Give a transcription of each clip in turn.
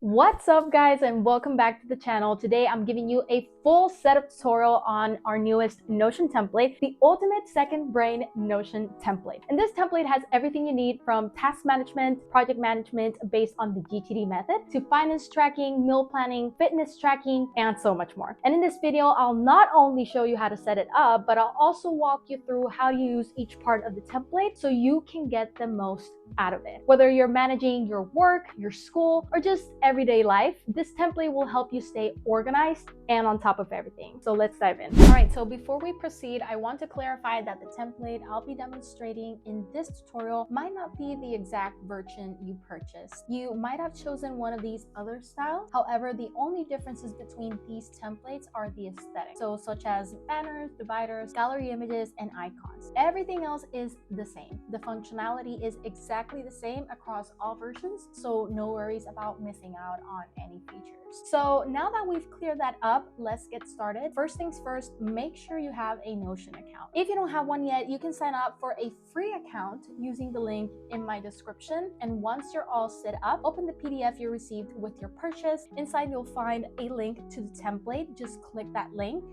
What's up guys, and welcome back to the channel. Today I'm giving you a full setup tutorial on our newest Notion template, the ultimate second brain Notion template. And this template has everything you need from task management, project management based on the GTD method, to finance tracking, meal planning, fitness tracking, and so much more. And in this video, I'll not only show you how to set it up, but I'll also walk you through how you use each part of the template so you can get the most out of it. Whether you're managing your work, your school, or just everyday life, this template will help you stay organized and on top of everything. So let's dive in. All right, so before we proceed, I want to clarify that the template I'll be demonstrating in this tutorial might not be the exact version you purchased. You might have chosen one of these other styles. However, the only differences between these templates are the aesthetic. So such as banners, dividers, gallery images, and icons. Everything else is the same. The functionality is exactly the same across all versions, so no worries about missing out on any features. So now that we've cleared that up, let's get started. First things first, make sure you have a Notion account. If you don't have one yet, you can sign up for a free account using the link in my description. And once you're all set up, open the PDF you received with your purchase. Inside, you'll find a link to the template. Just click that link,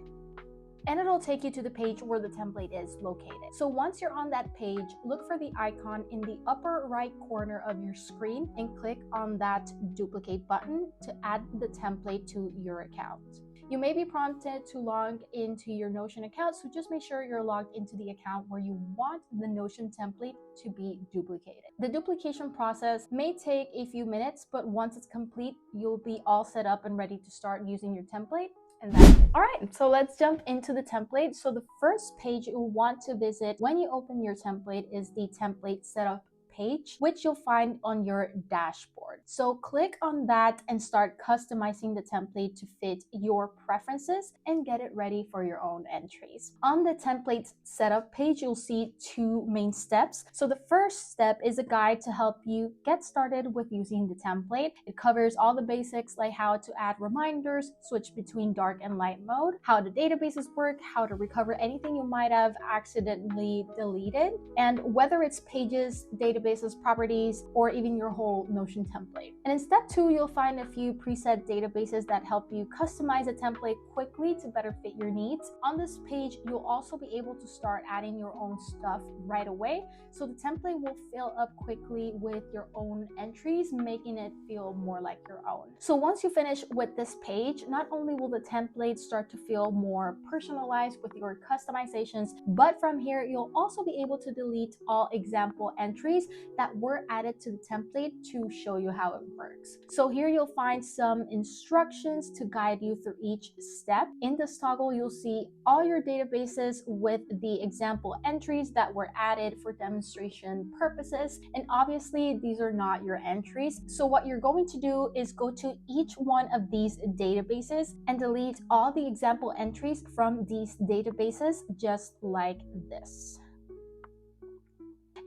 and it'll take you to the page where the template is located. So once you're on that page, look for the icon in the upper right corner of your screen and click on that duplicate button to add the template to your account. You may be prompted to log into your Notion account, so just make sure you're logged into the account where you want the Notion template to be duplicated. The duplication process may take a few minutes, but once it's complete, you'll be all set up and ready to start using your template. And that's it. All right, so let's jump into the template. So the first page you'll want to visit when you open your template is the template setup page, which you'll find on your dashboard. So click on that and start customizing the template to fit your preferences and get it ready for your own entries. On the template setup page, you'll see two main steps. So the first step is a guide to help you get started with using the template. It covers all the basics like how to add reminders, switch between dark and light mode, how the databases work, how to recover anything you might have accidentally deleted, and whether it's pages, databases, properties, or even your whole Notion template. And in step 2, you'll find a few preset databases that help you customize a template quickly to better fit your needs. On this page, you'll also be able to start adding your own stuff right away, so the template will fill up quickly with your own entries, making it feel more like your own. So once you finish with this page, not only will the template start to feel more personalized with your customizations, but from here, you'll also be able to delete all example entries that were added to the template to show you how it works. So here you'll find some instructions to guide you through each step. In this toggle, you'll see all your databases with the example entries that were added for demonstration purposes. And obviously, these are not your entries. So what you're going to do is go to each one of these databases and delete all the example entries from these databases, just like this.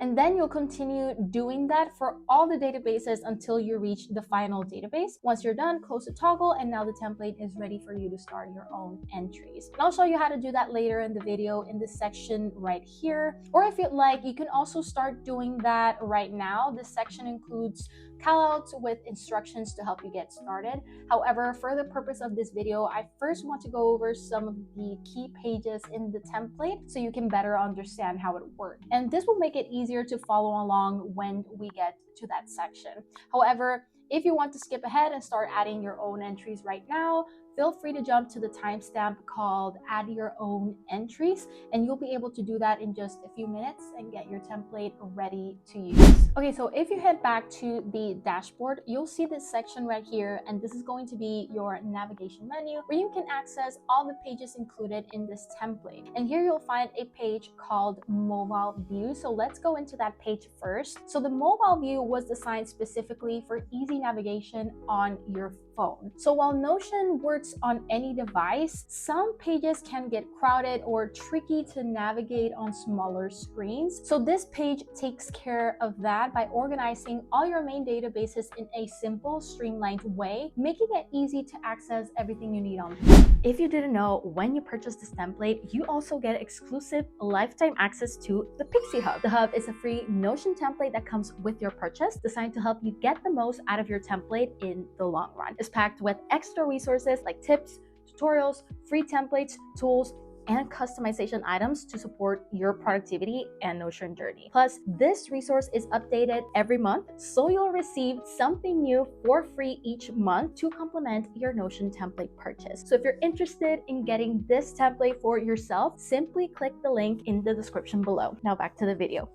And then you'll continue doing that for all the databases until you reach the final database. Once you're done, close the toggle, and now the template is ready for you to start your own entries. And I'll show you how to do that later in the video in this section right here. Or if you'd like, you can also start doing that right now. This section includes callouts with instructions to help you get started. However, for the purpose of this video, I first want to go over some of the key pages in the template so you can better understand how it works. And this will make it easier to follow along when we get to that section. However, if you want to skip ahead and start adding your own entries right now, feel free to jump to the timestamp called Add Your Own Entries, and you'll be able to do that in just a few minutes and get your template ready to use. Okay, so if you head back to the dashboard, you'll see this section right here, and this is going to be your navigation menu where you can access all the pages included in this template. And here you'll find a page called Mobile View. So let's go into that page first. So the mobile view was designed specifically for easy navigation on your phone. So while Notion works works on any device, some pages can get crowded or tricky to navigate on smaller screens. So this page takes care of that by organizing all your main databases in a simple, streamlined way, making it easy to access everything you need on it. If you didn't know, when you purchase this template, you also get exclusive lifetime access to the Pixie Hub. The Hub is a free Notion template that comes with your purchase, designed to help you get the most out of your template in the long run. It's packed with extra resources like tips, tutorials, free templates, tools, and customization items to support your productivity and Notion journey. Plus, this resource is updated every month, so you'll receive something new for free each month to complement your Notion template purchase. So if you're interested in getting this template for yourself, simply click the link in the description below. Now back to the video.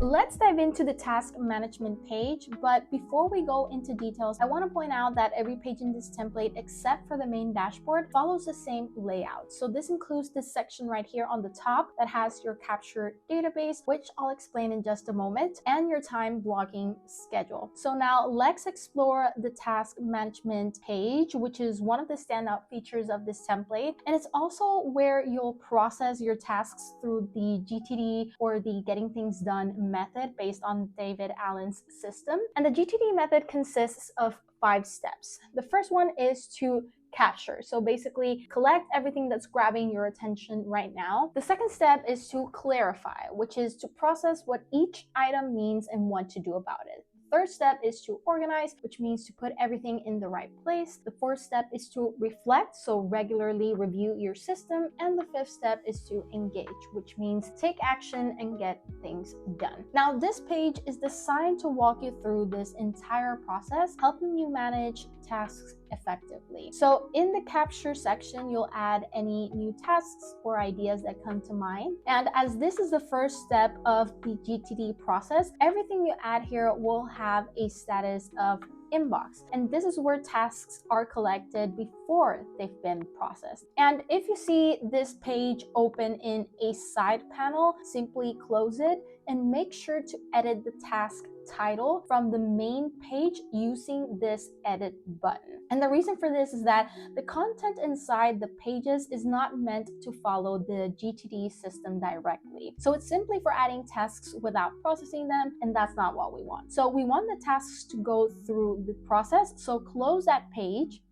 Let's dive into the task management page, but before we go into details, I want to point out that every page in this template, except for the main dashboard, follows the same layout. So this includes this section right here on the top that has your captured database, which I'll explain in just a moment, and your time blocking schedule. So now let's explore the task management page, which is one of the standout features of this template. And it's also where you'll process your tasks through the GTD, or the Getting Things Done method, based on David Allen's system. And the GTD method consists of 5 steps. The first one is to capture. So basically collect everything that's grabbing your attention right now. The second step is to clarify, which is to process what each item means and what to do about it. Third step is to organize, which means to put everything in the right place. The fourth step is to reflect, so regularly review your system. And the fifth step is to engage, which means take action and get things done. Now, this page is designed to walk you through this entire process, helping you manage tasks effectively. So in the capture section, you'll add any new tasks or ideas that come to mind. And as this is the first step of the GTD process, everything you add here will have a status of inbox, and this is where tasks are collected before they've been processed. And if you see this page open in a side panel, simply close it and make sure to edit the task title from the main page using this edit button. And the reason for this is that the content inside the pages is not meant to follow the GTD system directly. So it's simply for adding tasks without processing them, and that's not what we want. So we want the tasks to go through the process. So close that page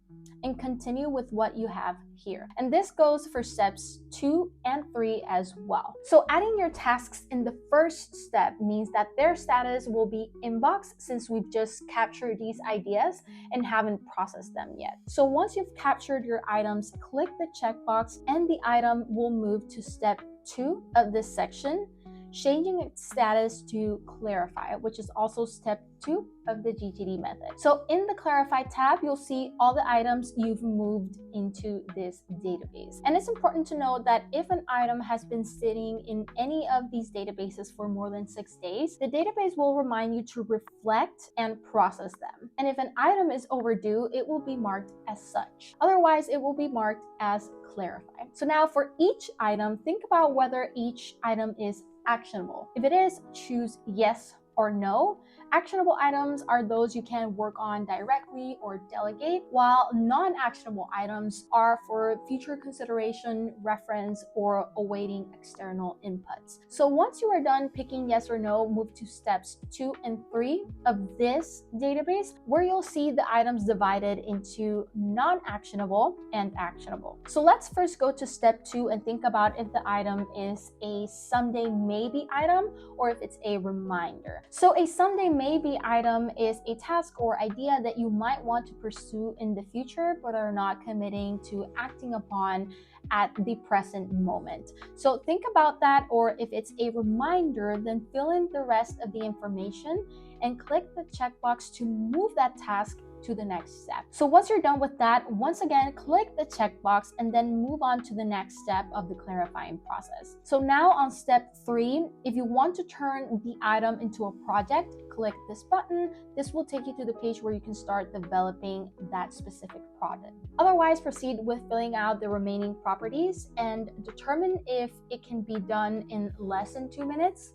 and continue with what you have here. And this goes for steps 2 and 3 as well. So adding your tasks in the first step means that their status will be inbox, since we've just captured these ideas and haven't processed them yet. So once you've captured your items, click the checkbox and the item will move to step 2 of this section, changing its status to clarify, which is also step 2 of the GTD method. So in the clarify tab, you'll see all the items you've moved into this database. And it's important to note that if an item has been sitting in any of these databases for more than 6 days, the database will remind you to reflect and process them. And if an item is overdue, it will be marked as such. Otherwise, it will be marked as clarify. So now for each item, think about whether each item is actionable. If it is, choose yes or no. Actionable items are those you can work on directly or delegate, while non-actionable items are for future consideration, reference, or awaiting external inputs. So once you are done picking yes or no, move to steps 2 and 3 of this database, where you'll see the items divided into non-actionable and actionable. So let's first go to step 2 and think about if the item is a someday maybe item or if it's a reminder. So a someday maybe item is a task or idea that you might want to pursue in the future but are not committing to acting upon at the present moment. So think about that, or if it's a reminder, then fill in the rest of the information and click the checkbox to move that task to the next step. So once you're done with that, once again, click the checkbox and then move on to the next step of the clarifying process. So now on step 3, if you want to turn the item into a project, click this button. This will take you to the page where you can start developing that specific product. Otherwise, proceed with filling out the remaining properties and determine if it can be done in less than 2 minutes,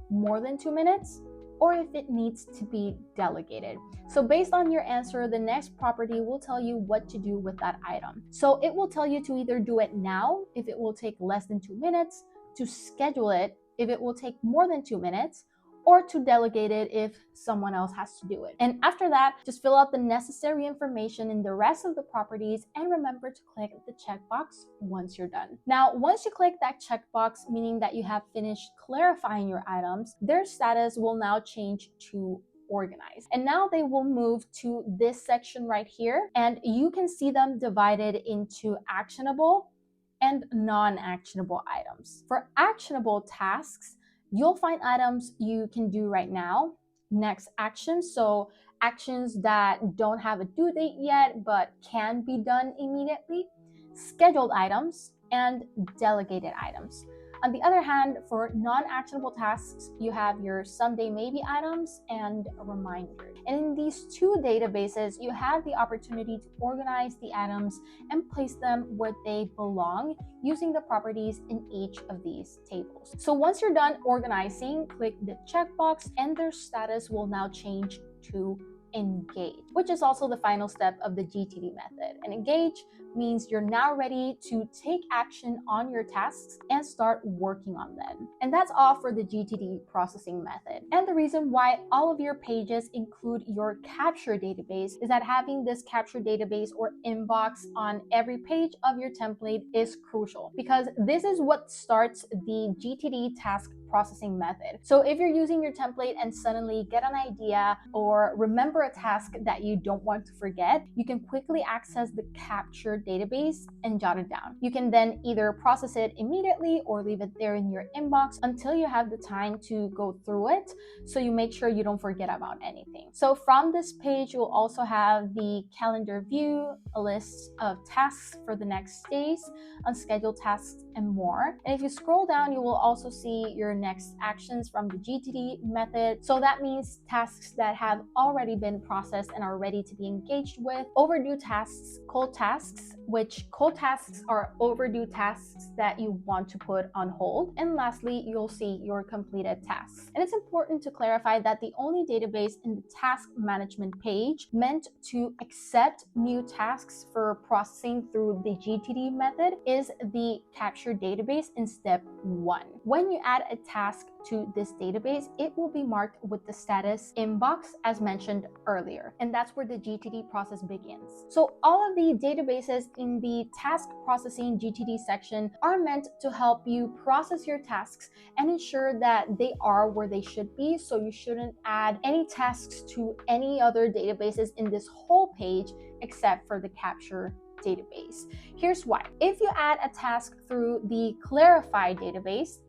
more than 2 minutes, or if it needs to be delegated. So based on your answer, the next property will tell you what to do with that item. So it will tell you to either do it now if it will take less than 2 minutes, to schedule it if it will take more than 2 minutes, or to delegate it if someone else has to do it. And after that, just fill out the necessary information in the rest of the properties and remember to click the checkbox once you're done. Now, once you click that checkbox, meaning that you have finished clarifying your items, their status will now change to organized. And now they will move to this section right here, and you can see them divided into actionable and non-actionable items. For actionable tasks, you'll find items you can do right now, next actions, so actions that don't have a due date yet but can be done immediately, scheduled items, and delegated items. On the other hand, for non-actionable tasks, you have your someday maybe items and reminders. And in these two databases, you have the opportunity to organize the items and place them where they belong using the properties in each of these tables. So once you're done organizing, click the checkbox and their status will now change to engage, which is also the final step of the GTD method. And engage means you're now ready to take action on your tasks and start working on them. And that's all for the GTD processing method. And the reason why all of your pages include your capture database is that having this capture database or inbox on every page of your template is crucial, because this is what starts the GTD task processing method. So if you're using your template and suddenly get an idea or remember a task that you don't want to forget, you can quickly access the capture database and jot it down. You can then either process it immediately or leave it there in your inbox until you have the time to go through it, so you make sure you don't forget about anything. So from this page, you'll also have the calendar view, a list of tasks for the next days, unscheduled tasks, and more. And if you scroll down, you will also see your next actions from the GTD method. So that means tasks that have already been processed and are ready to be engaged with, overdue tasks, cold tasks, which cold tasks are overdue tasks that you want to put on hold. And lastly, you'll see your completed tasks. And it's important to clarify that the only database in the task management page meant to accept new tasks for processing through the GTD method is the capture database in step 1. When you add a task to this database, it will be marked with the status inbox as mentioned earlier. And that's where the GTD process begins. So all of the databases in the task processing GTD section are meant to help you process your tasks and ensure that they are where they should be. So you shouldn't add any tasks to any other databases in this whole page except for the capture database. Here's why. If you add a task through the clarify database,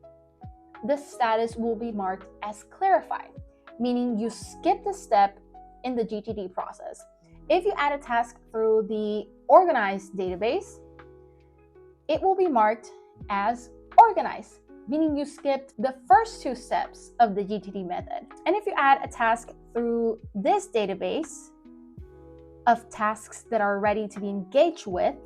the status will be marked as clarified, meaning you skip the step in the GTD process. If you add a task through the organized database, it will be marked as organized, meaning you skipped the first 2 steps of the GTD method. And if you add a task through this database of tasks that are ready to be engaged with,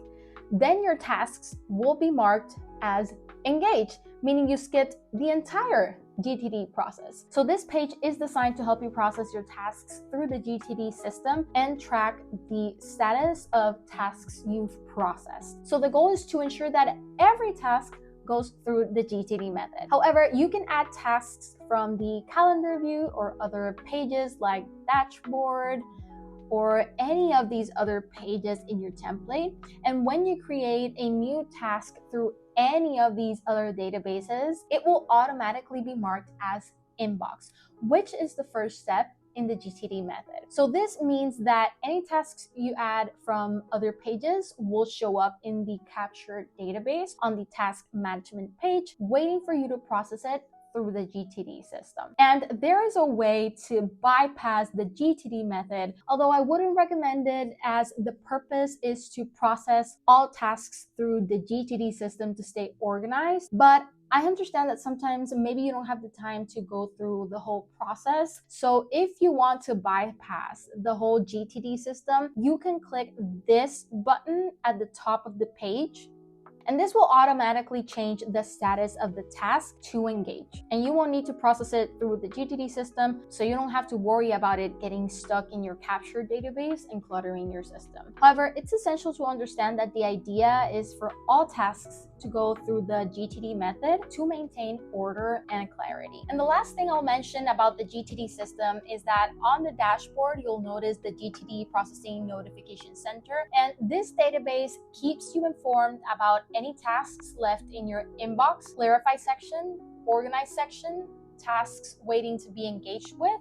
then your tasks will be marked as engaged, meaning you skipped the entire GTD process. So this page is designed to help you process your tasks through the GTD system and track the status of tasks you've processed. So the goal is to ensure that every task goes through the GTD method. However, you can add tasks from the calendar view or other pages like dashboard or any of these other pages in your template. And when you create a new task through any of these other databases, it will automatically be marked as inbox, which is the first step in the GTD method. So this means that any tasks you add from other pages will show up in the captured database on the task management page, waiting for you to process it through the GTD system. And there is a way to bypass the GTD method, although I wouldn't recommend it, as the purpose is to process all tasks through the GTD system to stay organized. But I understand that sometimes maybe you don't have the time to go through the whole process. So if you want to bypass the whole GTD system, you can click this button at the top of the page And this will automatically change the status of the task to engage. And you won't need to process it through the GTD system, so you don't have to worry about it getting stuck in your captured database and cluttering your system. However, it's essential to understand that the idea is for all tasks to go through the GTD method to maintain order and clarity. And the last thing I'll mention about the GTD system is that on the dashboard, you'll notice the GTD Processing Notification Center. And this database keeps you informed about any tasks left in your inbox, clarify section, organize section, tasks waiting to be engaged with,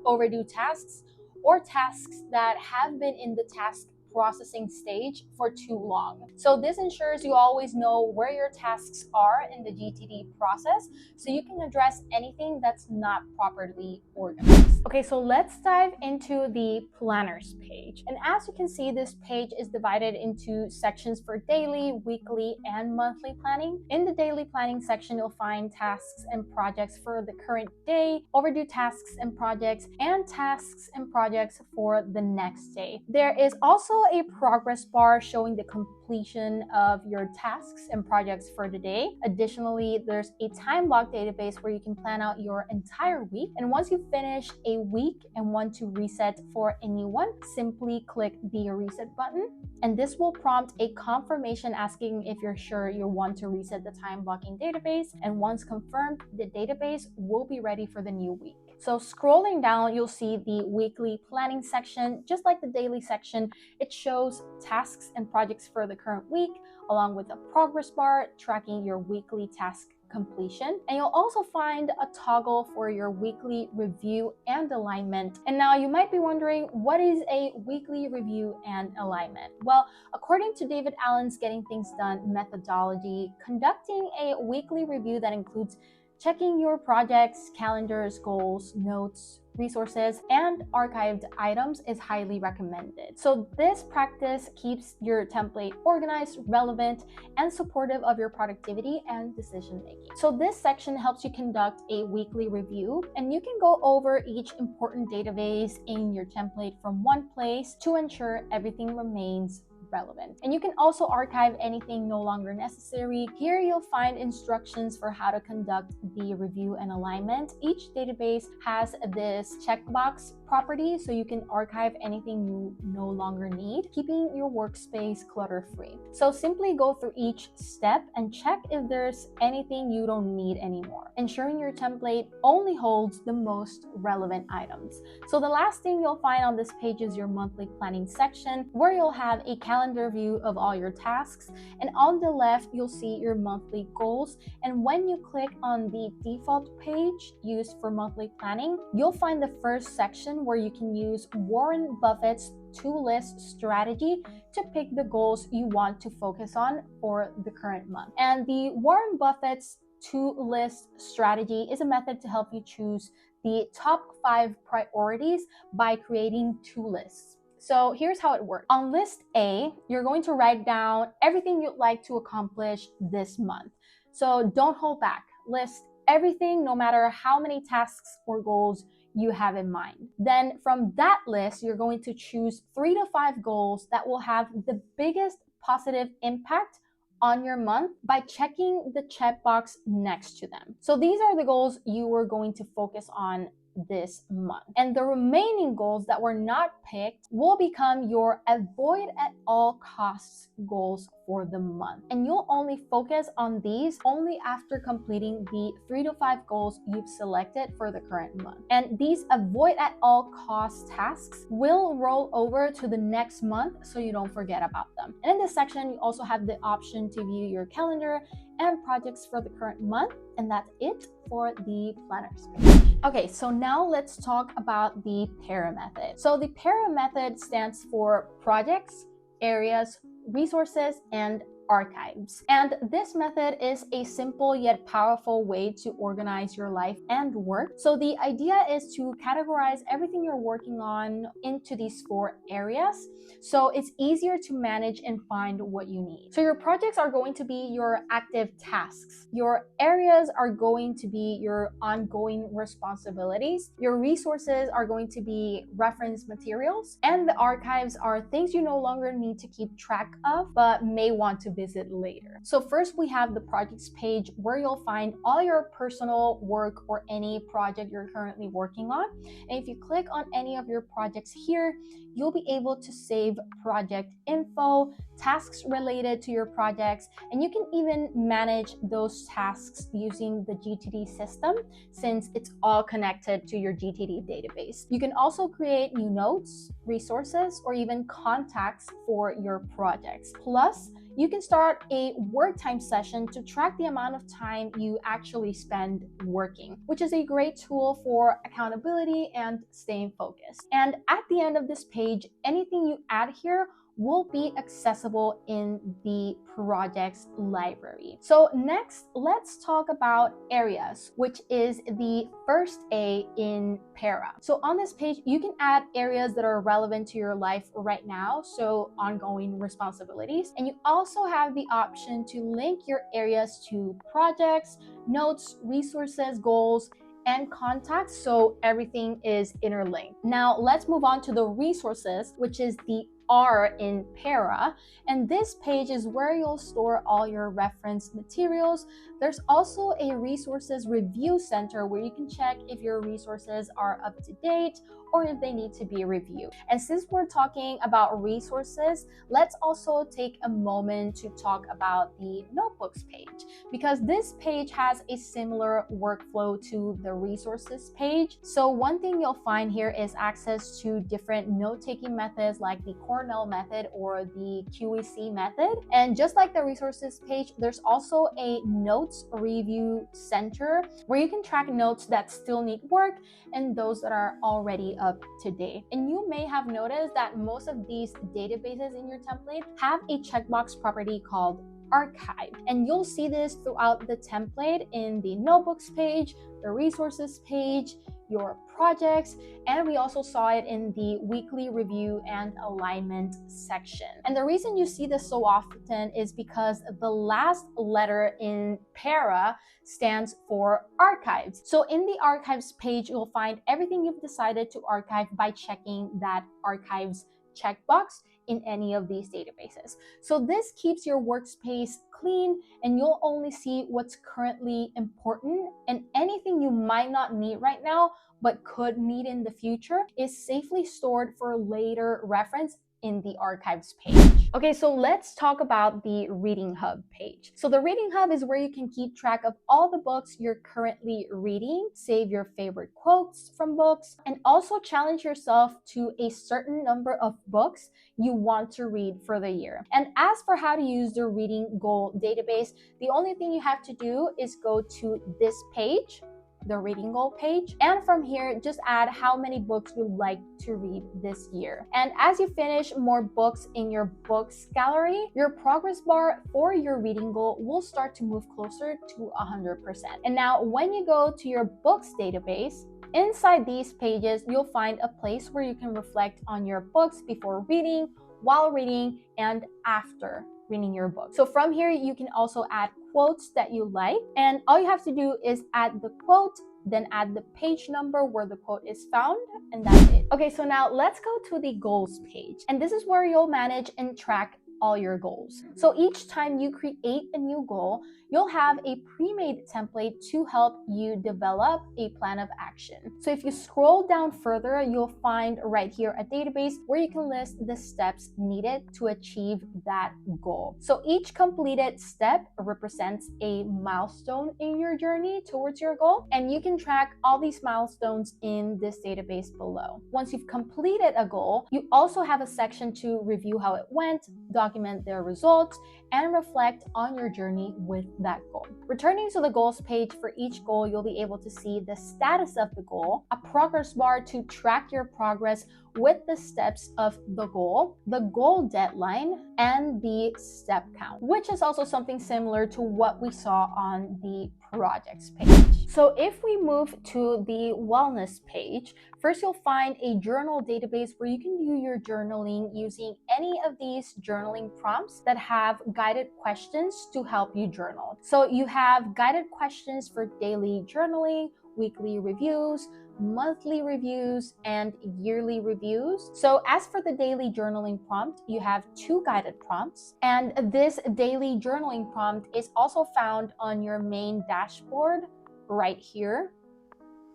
overdue tasks, or tasks that have been in the task processing stage for too long. So this ensures you always know where your tasks are in the GTD process, so you can address anything that's not properly organized. Okay, so let's dive into the planners page. And as you can see, this page is divided into sections for daily, weekly, and monthly planning. In the daily planning section, you'll find tasks and projects for the current day, overdue tasks and projects, and tasks and projects for the next day. There is also a progress bar showing the completion of your tasks and projects for the day. Additionally, there's a time block database where you can plan out your entire week. And once you've finished a week and want to reset for a new one, simply click the reset button. And this will prompt a confirmation asking if you're sure you want to reset the time blocking database. And once confirmed, the database will be ready for the new week. So scrolling down, you'll see the weekly planning section. Just like the daily section, it shows tasks and projects for the current week, along with a progress bar tracking your weekly task completion. And you'll also find a toggle for your weekly review and alignment. And now you might be wondering, what is a weekly review and alignment? Well, according to David Allen's Getting Things Done methodology, conducting a weekly review that includes checking your projects, calendars, goals, notes, resources, and archived items is highly recommended. So this practice keeps your template organized, relevant, and supportive of your productivity and decision making. So this section helps you conduct a weekly review, and you can go over each important database in your template from one place to ensure everything remains relevant. And you can also archive anything no longer necessary. Here you'll find instructions for how to conduct the review and alignment. Each database has this checkbox property, so you can archive anything you no longer need, keeping your workspace clutter-free. So simply go through each step and check if there's anything you don't need anymore, ensuring your template only holds the most relevant items. So the last thing you'll find on this page is your monthly planning section, where you'll have a calendar view of all your tasks, and on the left you'll see your monthly goals. And when you click on the default page used for monthly planning, you'll find the first section where you can use Warren Buffett's two-list strategy to pick the goals you want to focus on for the current month. And the Warren Buffett's two-list strategy is a method to help you choose the top 5 priorities by creating two lists. So here's how it works. On list A, you're going to write down everything you'd like to accomplish this month. So don't hold back. List everything, no matter how many tasks or goals you have in mind. Then from that list, you're going to choose 3 to 5 goals that will have the biggest positive impact on your month by checking the checkbox next to them. So these are the goals you are going to focus on this month. And the remaining goals that were not picked will become your avoid at all costs goals for the month. And you'll only focus on these only after completing the 3 to 5 goals you've selected for the current month. And these avoid at all costs tasks will roll over to the next month, so you don't forget about them. And in this section, you also have the option to view your calendar and projects for the current month. And that's it for the planners page. Okay, so now let's talk about the PARA method. So the PARA method stands for projects, areas, resources, and archives. And this method is a simple yet powerful way to organize your life and work. So the idea is to categorize everything you're working on into these 4 areas, so it's easier to manage and find what you need. So your projects are going to be your active tasks. Your areas are going to be your ongoing responsibilities. Your resources are going to be reference materials, and the archives are things you no longer need to keep track of but may want to visit later. So first we have the projects page where you'll find all your personal work or any project you're currently working on. And if you click on any of your projects here, you'll be able to save project info, tasks related to your projects, and you can even manage those tasks using the GTD system since it's all connected to your GTD database. You can also create new notes, resources, or even contacts for your projects. Plus, you can start a work time session to track the amount of time you actually spend working, which is a great tool for accountability and staying focused. And at the end of this page, anything you add here will be accessible in the project's library. So next, let's talk about areas, which is the first A in Para. So on this page, you can add areas that are relevant to your life right now, so ongoing responsibilities. And you also have the option to link your areas to projects, notes, resources, goals, and contacts, so everything is interlinked. Now let's move on to the resources, which is the R in Para, and this page is where you'll store all your reference materials. There's also a resources review center where you can check if your resources are up to date or if they need to be reviewed. And since we're talking about resources, let's also take a moment to talk about the notebooks page, because this page has a similar workflow to the resources page. So one thing you'll find here is access to different note-taking methods like the Cornell method or the QEC method. And just like the resources page, there's also a notes review center where you can track notes that still need work and those that are already up to date. And you may have noticed that most of these databases in your template have a checkbox property called archive. And you'll see this throughout the template in the notebooks page, the resources page, your projects, and we also saw it in the weekly review and alignment section. And the reason you see this so often is because the last letter in Para stands for archives. So in the archives page, you'll find everything you've decided to archive by checking that archives checkbox in any of these databases. So this keeps your workspace clean and you'll only see what's currently important, and anything you might not need right now but could need in the future is safely stored for later reference in the archives page. Okay, so let's talk about the Reading Hub page. So the Reading Hub is where you can keep track of all the books you're currently reading, save your favorite quotes from books, and also challenge yourself to a certain number of books you want to read for the year. And as for how to use the Reading Goal database, the only thing you have to do is go to this page, the Reading Goal page, and from here just add how many books you'd like to read this year. And as you finish more books in your books gallery, your progress bar for your reading goal will start to move closer to 100%. And now when you go to your books database, inside these pages you'll find a place where you can reflect on your books before reading, while reading, and after reading your book. So from here you can also add quotes that you like, and all you have to do is add the quote, then add the page number where the quote is found, and that's it. Okay, so now let's go to the goals page, and this is where you'll manage and track all your goals. So each time you create a new goal, you'll have a pre-made template to help you develop a plan of action. So if you scroll down further, you'll find right here a database where you can list the steps needed to achieve that goal. So each completed step represents a milestone in your journey towards your goal, and you can track all these milestones in this database below. Once you've completed a goal, you also have a section to review how it went, document their results, and reflect on your journey with that goal. Returning to the goals page, for each goal, you'll be able to see the status of the goal, a progress bar to track your progress with the steps of the goal deadline, and the step count, which is also something similar to what we saw on the projects page. So if we move to the wellness page, first you'll find a journal database where you can do your journaling using any of these journaling prompts that have guided questions to help you journal. So you have guided questions for daily journaling, weekly reviews, monthly reviews and yearly reviews. So as for the daily journaling prompt, you have 2 guided prompts, and this daily journaling prompt is also found on your main dashboard right here.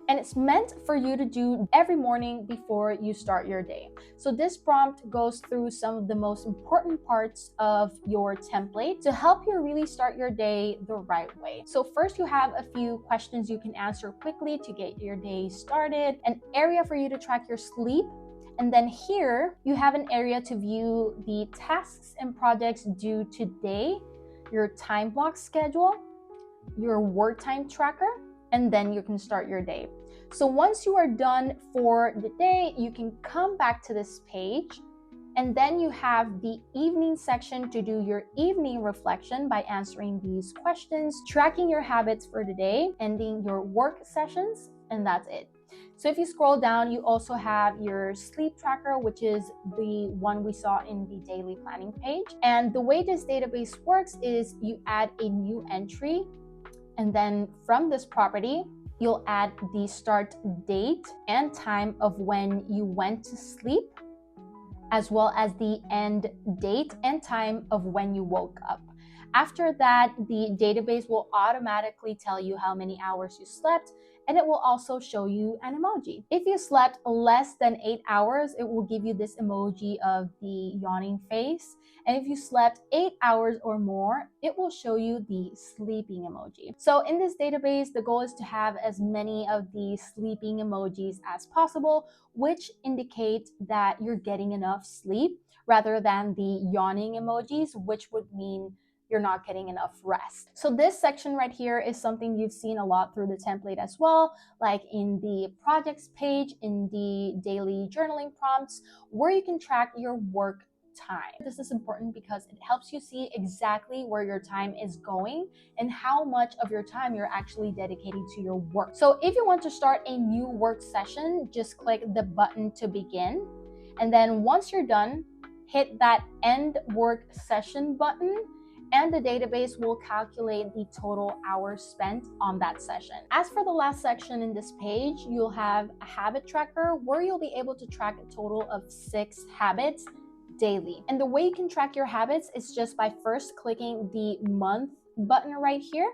And it's meant for you to do every morning before you start your day. So this prompt goes through some of the most important parts of your template to help you really start your day the right way. So first, you have a few questions you can answer quickly to get your day started, an area for you to track your sleep, and then here you have an area to view the tasks and projects due today, your time block schedule, your work time tracker, and then you can start your day. So once you are done for the day, you can come back to this page, and then you have the evening section to do your evening reflection by answering these questions, tracking your habits for the day, ending your work sessions, and that's it. So if you scroll down, you also have your sleep tracker, which is the one we saw in the daily planning page. And the way this database works is you add a new entry, and then from this property, you'll add the start date and time of when you went to sleep, as well as the end date and time of when you woke up. After that, the database will automatically tell you how many hours you slept, and it will also show you an emoji. If you slept less than 8 hours, it will give you this emoji of the yawning face. And if you slept 8 hours or more, it will show you the sleeping emoji. So in this database, the goal is to have as many of the sleeping emojis as possible, which indicate that you're getting enough sleep, rather than the yawning emojis, which would mean you're not getting enough rest. So this section right here is something you've seen a lot through the template as well, like in the projects page, in the daily journaling prompts, where you can track your work time. This is important because it helps you see exactly where your time is going and how much of your time you're actually dedicating to your work. So if you want to start a new work session, just click the button to begin. And then once you're done, hit that end work session button, and the database will calculate the total hours spent on that session. As for the last section in this page, you'll have a habit tracker where you'll be able to track a total of 6 habits daily. And the way you can track your habits is just by first clicking the month button right here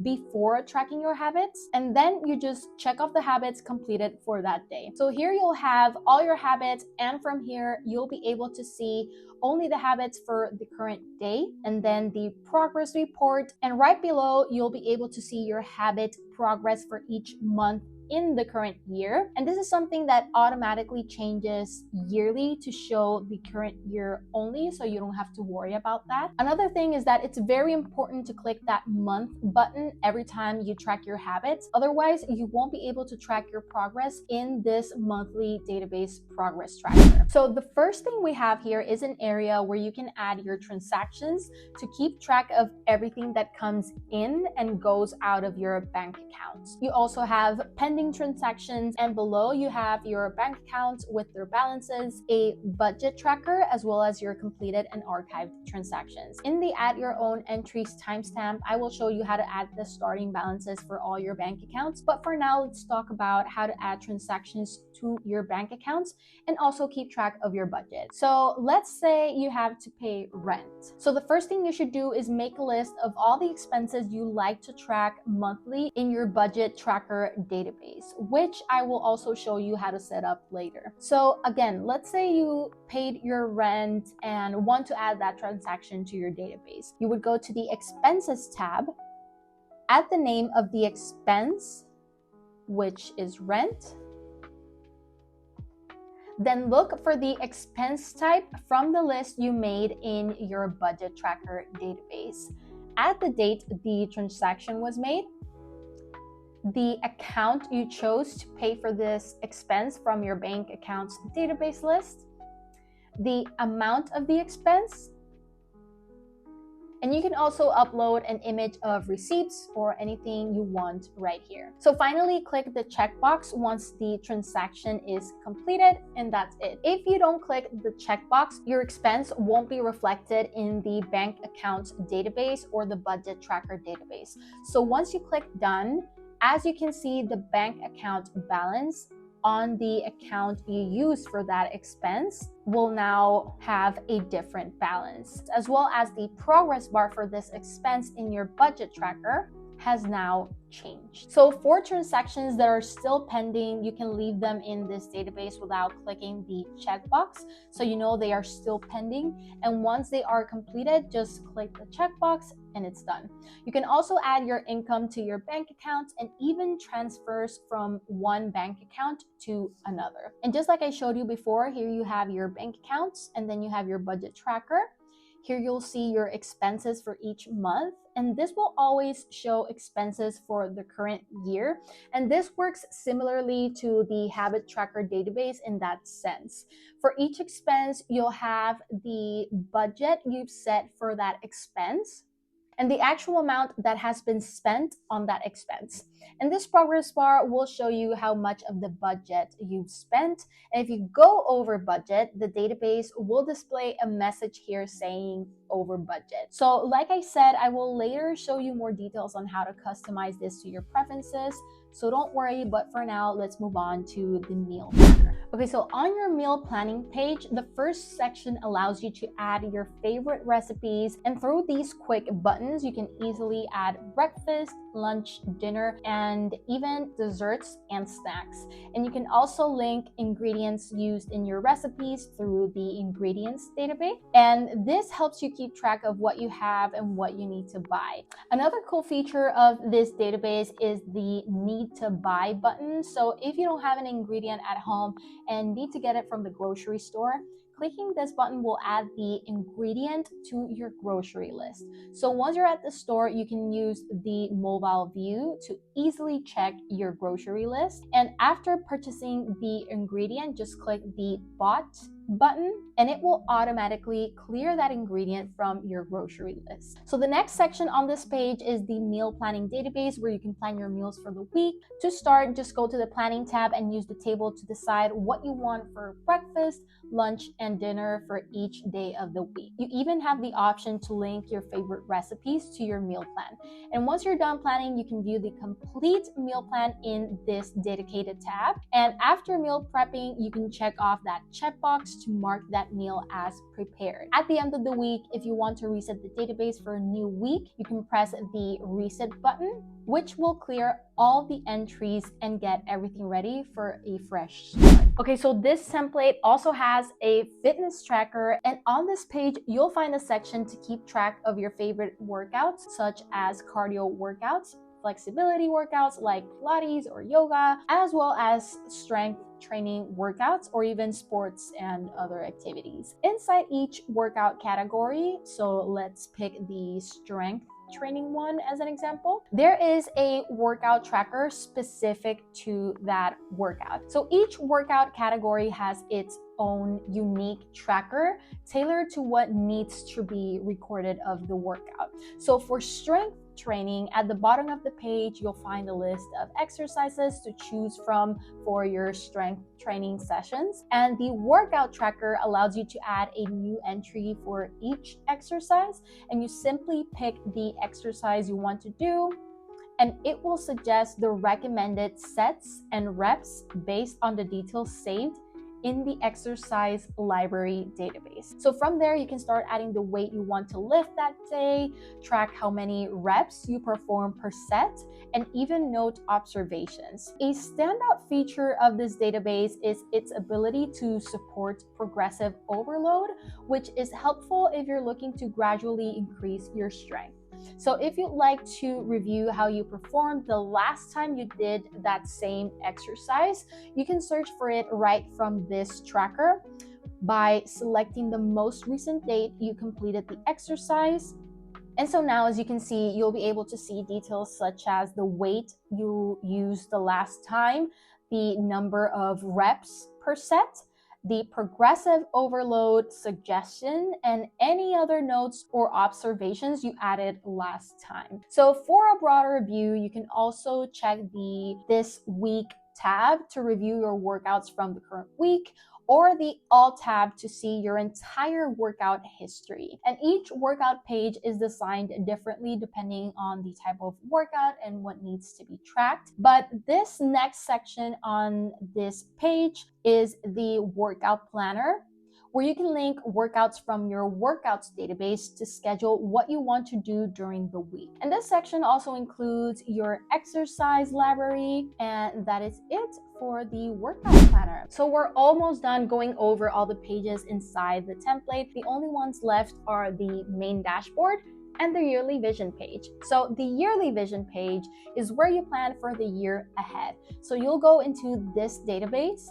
before tracking your habits, and then you just check off the habits completed for that day. So here you'll have all your habits, and from here you'll be able to see only the habits for the current day, and then the progress report, and right below you'll be able to see your habit progress for each month in the current year. And this is something that automatically changes yearly to show the current year only, so you don't have to worry about that. Another thing is that it's very important to click that month button every time you track your habits. Otherwise, you won't be able to track your progress in this monthly database progress tracker. So the first thing we have here is an area where you can add your transactions to keep track of everything that comes in and goes out of your bank accounts. You also have pending transactions, and below you have your bank accounts with their balances, a budget tracker, as well as your completed and archived transactions. In the add your own entries timestamp, I will show you how to add the starting balances for all your bank accounts. But for now, let's talk about how to add transactions to your bank accounts and also keep track of your budget. So let's say you have to pay rent. So the first thing you should do is make a list of all the expenses you like to track monthly in your budget tracker database, which I will also show you how to set up later. So again, let's say you paid your rent and want to add that transaction to your database. You would go to the expenses tab, add the name of the expense, which is rent. Then look for the expense type from the list you made in your budget tracker database. Add the date the transaction was made, the account you chose to pay for this expense from your bank accounts database list, the amount of the expense, and you can also upload an image of receipts or anything you want right here. So finally, click the checkbox once the transaction is completed, and that's it. If you don't click the checkbox, your expense won't be reflected in the bank accounts database or the budget tracker database. So once you click done, as you can see, the bank account balance on the account you use for that expense will now have a different balance, as well as the progress bar for this expense in your budget tracker has now changed. So for transactions that are still pending, you can leave them in this database without clicking the checkbox, so you know they are still pending. And once they are completed, just click the checkbox and it's done. You can also add your income to your bank account and even transfers from one bank account to another. And just like I showed you before, here you have your bank accounts and then you have your budget tracker. Here you'll see your expenses for each month, and this will always show expenses for the current year. And this works similarly to the habit tracker database in that sense. For each expense, you'll have the budget you've set for that expense and the actual amount that has been spent on that expense. And this progress bar will show you how much of the budget you've spent. And if you go over budget, the database will display a message here saying over budget. So like I said, I will later show you more details on how to customize this to your preferences. So don't worry, but for now, let's move on to the meal planner. Okay, so on your meal planning page, the first section allows you to add your favorite recipes, and through these quick buttons, you can easily add breakfast, lunch, dinner, and even desserts and snacks. And you can also link ingredients used in your recipes through the ingredients database. And this helps you keep track of what you have and what you need to buy. Another cool feature of this database is the need to buy button. So if you don't have an ingredient at home and need to get it from the grocery store, clicking this button will add the ingredient to your grocery list. So once you're at the store, you can use the mobile view to easily check your grocery list. And after purchasing the ingredient, just click the bought button and it will automatically clear that ingredient from your grocery list. So the next section on this page is the meal planning database, where you can plan your meals for the week. To start, just go to the planning tab and use the table to decide what you want for breakfast, lunch, and dinner for each day of the week. You even have the option to link your favorite recipes to your meal plan. And once you're done planning, you can view the complete meal plan in this dedicated tab. And after meal prepping, you can check off that checkbox to mark that meal as prepared. At the end of the week, if you want to reset the database for a new week, you can press the reset button, which will clear all the entries and get everything ready for a fresh start. Okay, so this template also has a fitness tracker, and on this page, you'll find a section to keep track of your favorite workouts, such as cardio workouts, flexibility workouts like Pilates or yoga, as well as strength training workouts or even sports and other activities. Inside each workout category, so let's pick the strength training one as an example, there is a workout tracker specific to that workout. So each workout category has its own unique tracker tailored to what needs to be recorded of the workout. So for strength training, at the bottom of the page, you'll find a list of exercises to choose from for your strength training sessions. And the workout tracker allows you to add a new entry for each exercise, and you simply pick the exercise you want to do, and it will suggest the recommended sets and reps based on the details saved in the exercise library database. So from there, you can start adding the weight you want to lift that day, track how many reps you perform per set, and even note observations. A standout feature of this database is its ability to support progressive overload, which is helpful if you're looking to gradually increase your strength. So if you'd like to review how you performed the last time you did that same exercise, you can search for it right from this tracker by selecting the most recent date you completed the exercise. And so now, as you can see, you'll be able to see details such as the weight you used the last time, the number of reps per set, the progressive overload suggestion, and any other notes or observations you added last time. So for a broader view, you can also check the This Week tab to review your workouts from the current week, or the All tab to see your entire workout history. And each workout page is designed differently depending on the type of workout and what needs to be tracked. But this next section on this page is the workout planner, where you can link workouts from your workouts database to schedule what you want to do during the week. And this section also includes your exercise library, and that is it for the workout planner. So we're almost done going over all the pages inside the template. The only ones left are the main dashboard and the yearly vision page. So the yearly vision page is where you plan for the year ahead. So you'll go into this database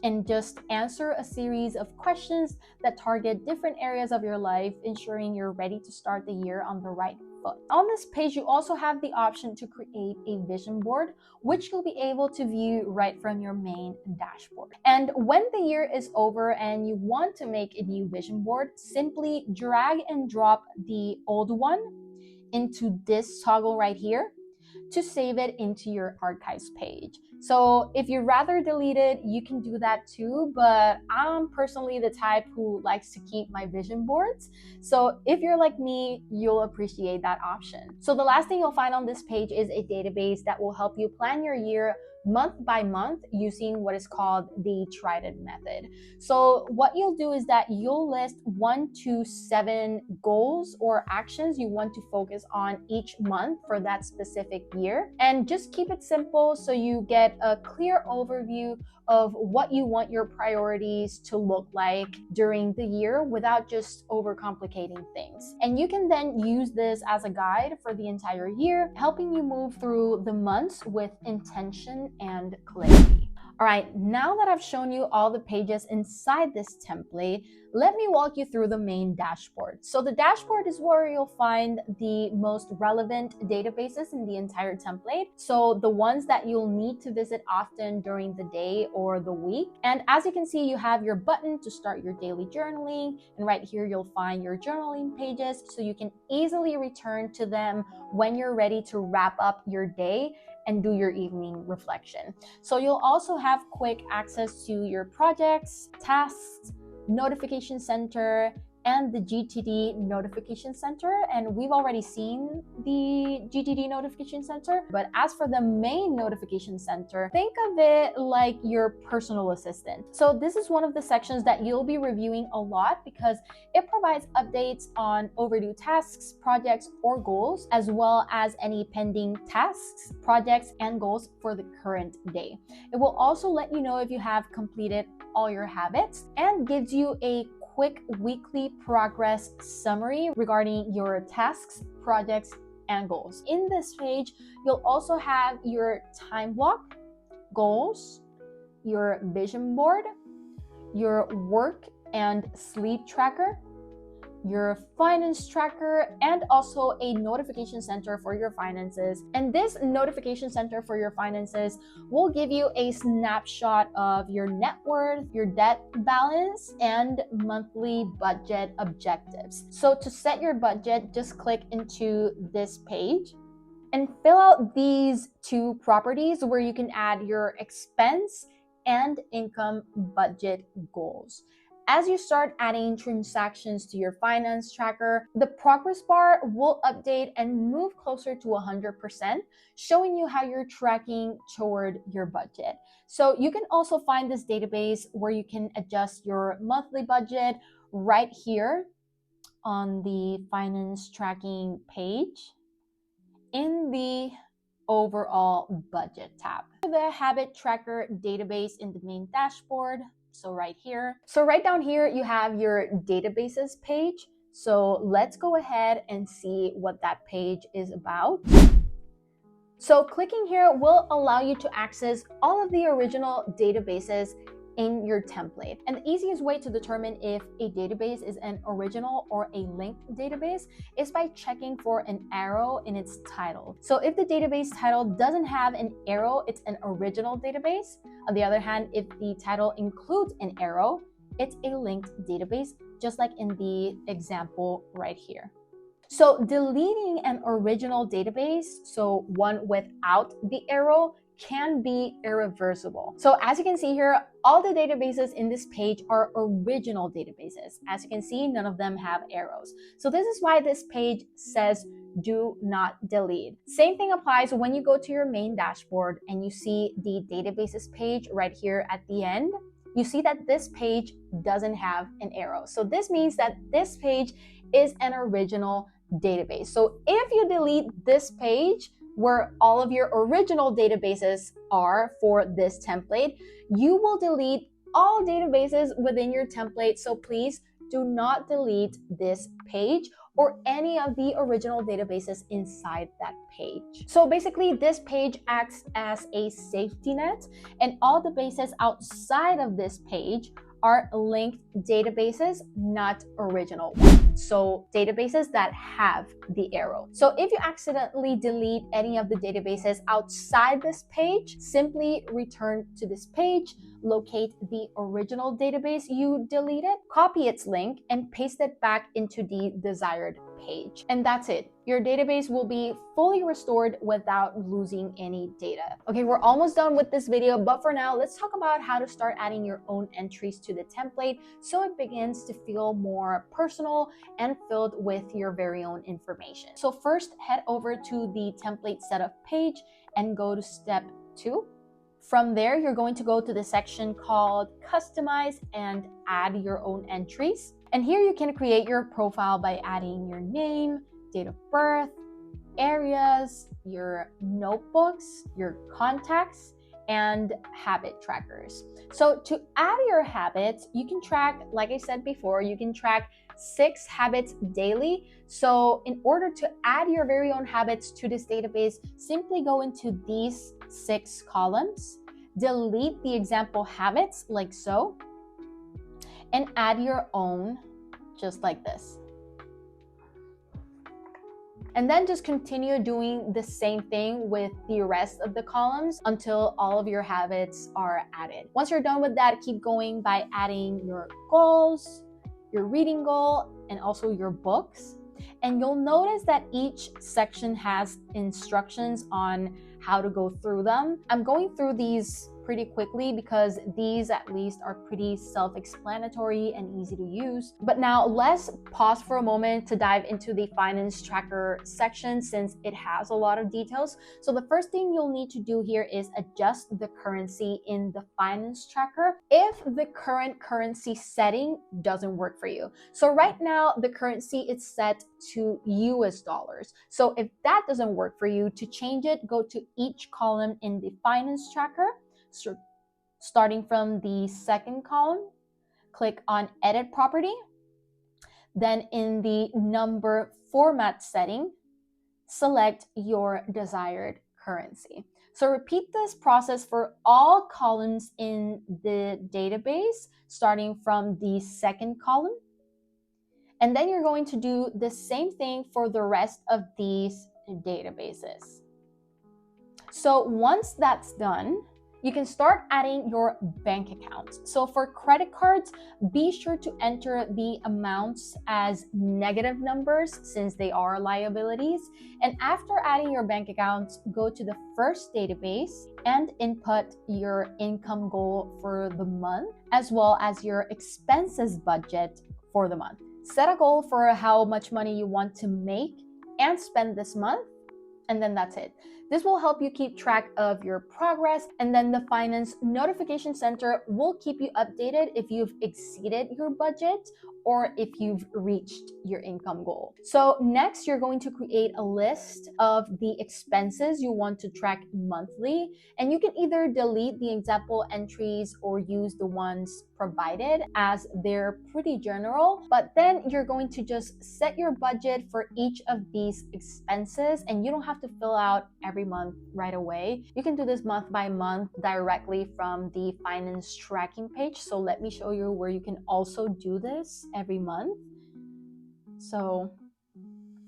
and just answer a series of questions that target different areas of your life, ensuring you're ready to start the year on the right foot. On this page, you also have the option to create a vision board, which you'll be able to view right from your main dashboard. And when the year is over and you want to make a new vision board, simply drag and drop the old one into this toggle right here to save it into your archives page. So if you'd rather delete it, you can do that too, but I'm personally the type who likes to keep my vision boards. So if you're like me, you'll appreciate that option. So the last thing you'll find on this page is a database that will help you plan your year month by month using what is called the Trident method. So what you'll do is that you'll list 1 to 7 goals or actions you want to focus on each month for that specific year. And just keep it simple so you get a clear overview of what you want your priorities to look like during the year without just overcomplicating things. And you can then use this as a guide for the entire year, helping you move through the months with intention and clarity. All right, now that I've shown you all the pages inside this template, let me walk you through the main dashboard. So the dashboard is where you'll find the most relevant databases in the entire template. So the ones that you'll need to visit often during the day or the week. And as you can see, you have your button to start your daily journaling. And right here, you'll find your journaling pages so you can easily return to them when you're ready to wrap up your day and do your evening reflection. So you'll also have quick access to your projects, tasks, notification center, and the GTD notification center. And we've already seen the GTD notification center, but as for the main notification center, think of it like your personal assistant. So this is one of the sections that you'll be reviewing a lot because it provides updates on overdue tasks, projects, or goals, as well as any pending tasks, projects, and goals for the current day. It will also let you know if you have completed all your habits and gives you a quick weekly progress summary regarding your tasks, projects, and goals. In this page, you'll also have your time block, goals, your vision board, your work and sleep tracker, your finance tracker, and also a notification center for your finances. And this notification center for your finances will give you a snapshot of your net worth, your debt balance, and monthly budget objectives. So to set your budget, just click into this page and fill out these two properties where you can add your expense and income budget goals. As you start adding transactions to your finance tracker, the progress bar will update and move closer to 100%, showing you how you're tracking toward your budget. So you can also find this database where you can adjust your monthly budget right here on the finance tracking page in the overall budget tab. The habit tracker database in the main dashboard. So right here. So right down here, you have your databases page. So let's go ahead and see what that page is about. So clicking here will allow you to access all of the original databases in your template. And the easiest way to determine if a database is an original or a linked database is by checking for an arrow in its title. So if the database title doesn't have an arrow, it's an original database. On the other hand, if the title includes an arrow, it's a linked database, just like in the example right here. So deleting an original database, so one without the arrow, can be irreversible. So as you can see here, all the databases in this page are original databases. As you can see, none of them have arrows. So this is why this page says do not delete. Same thing applies when you go to your main dashboard and you see the databases page right here at the end. You see that this page doesn't have an arrow. So this means that this page is an original database. So if you delete this page where all of your original databases are for this template, you will delete all databases within your template. So please do not delete this page or any of the original databases inside that page. So basically, this page acts as a safety net, and all the bases outside of this page are linked databases, not original ones. So databases that have the arrow. So if you accidentally delete any of the databases outside this page, simply return to this page, locate the original database you deleted, copy its link, and paste it back into the desired page. And that's it. Your database will be fully restored without losing any data. Okay, we're almost done with this video, but for now, let's talk about how to start adding your own entries to the template so it begins to feel more personal and filled with your very own information. So first, head over to the template setup page and go to step 2. From there, you're going to go to the section called Customize and add your own entries. And here you can create your profile by adding your name, date of birth, areas, your notebooks, your contacts, and habit trackers. So to add your habits, you can track, like I said before, you can track 6 habits daily. So in order to add your very own habits to this database, simply go into these 6 columns, delete the example habits like so, and add your own just like this. And then just continue doing the same thing with the rest of the columns until all of your habits are added. Once you're done with that, keep going by adding your goals, your reading goal, and also your books. And you'll notice that each section has instructions on how to go through them. I'm going through these pretty quickly because these at least are pretty self-explanatory and easy to use. But now let's pause for a moment to dive into the finance tracker section since it has a lot of details. So the first thing you'll need to do here is adjust the currency in the finance tracker if the current currency setting doesn't work for you. So right now the currency is set to US dollars. So if that doesn't work for you, to change it, go to each column in the finance tracker. So starting from the second column, click on Edit Property. Then in the number format setting, select your desired currency. So repeat this process for all columns in the database, starting from the second column. And then you're going to do the same thing for the rest of these databases. So once that's done, you can start adding your bank accounts. So for credit cards, be sure to enter the amounts as negative numbers since they are liabilities. And after adding your bank accounts, go to the first database and input your income goal for the month, as well as your expenses budget for the month. Set a goal for how much money you want to make and spend this month, and then that's it. This will help you keep track of your progress, and then the Finance Notification Center will keep you updated if you've exceeded your budget or if you've reached your income goal. So next, you're going to create a list of the expenses you want to track monthly, and you can either delete the example entries or use the ones provided as they're pretty general, but then you're going to just set your budget for each of these expenses, and you don't have to fill out every month right away. You can do this month by month directly from the finance tracking page. So let me show you where you can also do this every month. So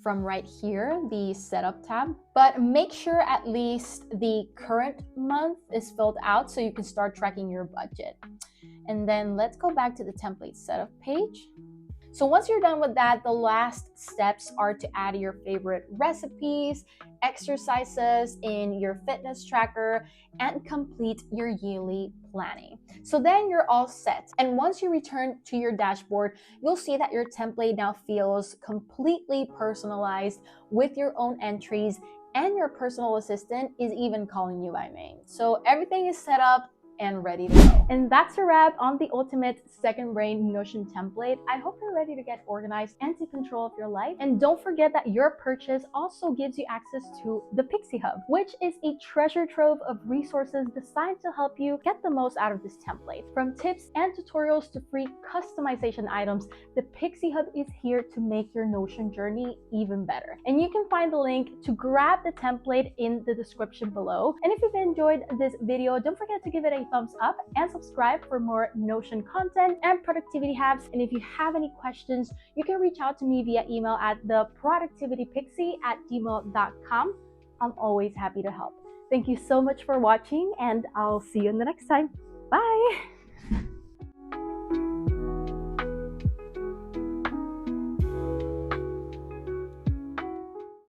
from right here, the setup tab, but make sure at least the current month is filled out so you can start tracking your budget. And then let's go back to the template setup page. So once you're done with that, the last steps are to add your favorite recipes, exercises in your fitness tracker, and complete your yearly planning. So then you're all set. And once you return to your dashboard, you'll see that your template now feels completely personalized with your own entries, and your personal assistant is even calling you by name. So everything is set up and ready to go. And that's a wrap on the ultimate second brain Notion template. I hope you're ready to get organized and take control of your life. And don't forget that your purchase also gives you access to the Pixie Hub, which is a treasure trove of resources designed to help you get the most out of this template. From tips and tutorials to free customization items, the Pixie Hub is here to make your Notion journey even better. And you can find the link to grab the template in the description below. And if you've enjoyed this video, don't forget to give it a thumbs up and subscribe for more Notion content and productivity hacks. And if you have any questions, you can reach out to me via email at theproductivitypixie@gmail.com. I'm always happy to help. Thank you so much for watching, and I'll see you in the next time. Bye!